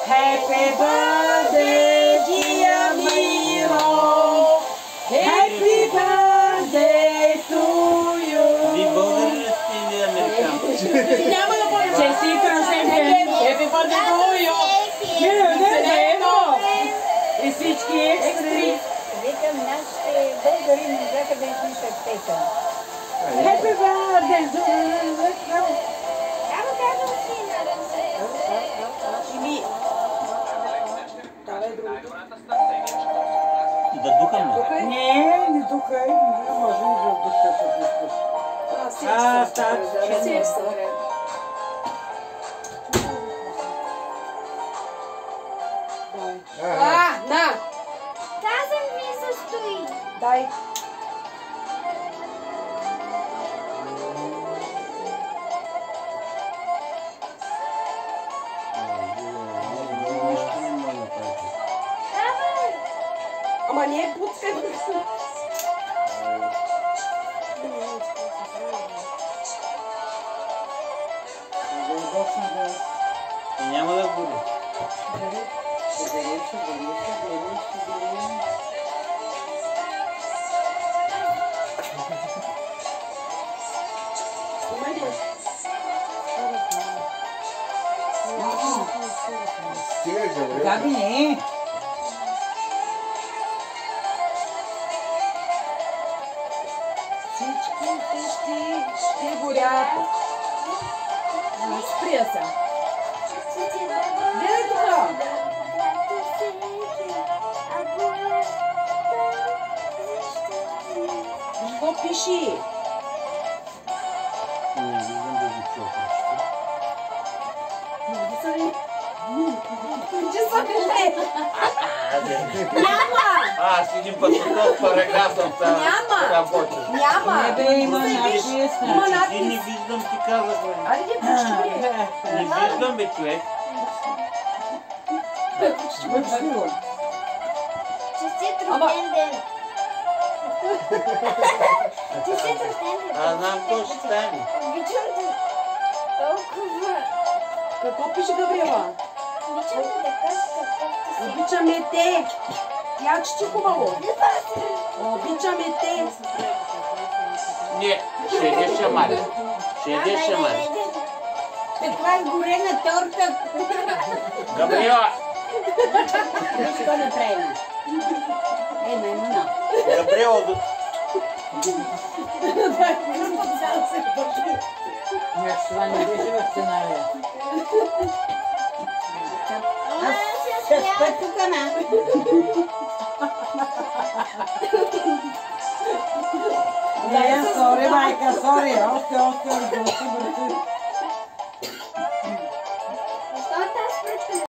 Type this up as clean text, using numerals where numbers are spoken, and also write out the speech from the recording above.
Happy birthday, dear Miro. Happy birthday to you. Di българи ли сте или американци? Няма да бъде честит рожден. Happy birthday to you. И всички екстри. Викам, нашите българи не можаха да измислят песен. Happy birthday to you. Само казвам си. Ими. Да духам ли? Не духай. Не можем да духаш от нещо. Всички са вред. На! Казах ми се стои. Дай. Давай. Ама не е пуцкай. И няма да гори. Габи не. Всички ще горят. Спря се. Гледай тук. Какво пиши? Не виждам да ги чуя. Аз един път от параграф съм работил. Няма. Не бе, има надпис. Има Ти не виждам, ти казах. Айде, почти. Не виждам, бе, човек. Честит рожден ден. Честит рожден ден. Аз знам какво ще стане. Обичам те толкова. Какво пише Габриела? Обичам те така, каквото си. Обичаме те. Я чети хубаво. Не паси. Обичаме те. Не, ще еде шамари. Ще еде шамари. Това е горена торта. Габриела! Виж какво направи. Маймуна. Габриела, Това не беше в сценария. Аз тук на. Не, сори, майка, сори. Още, бързи.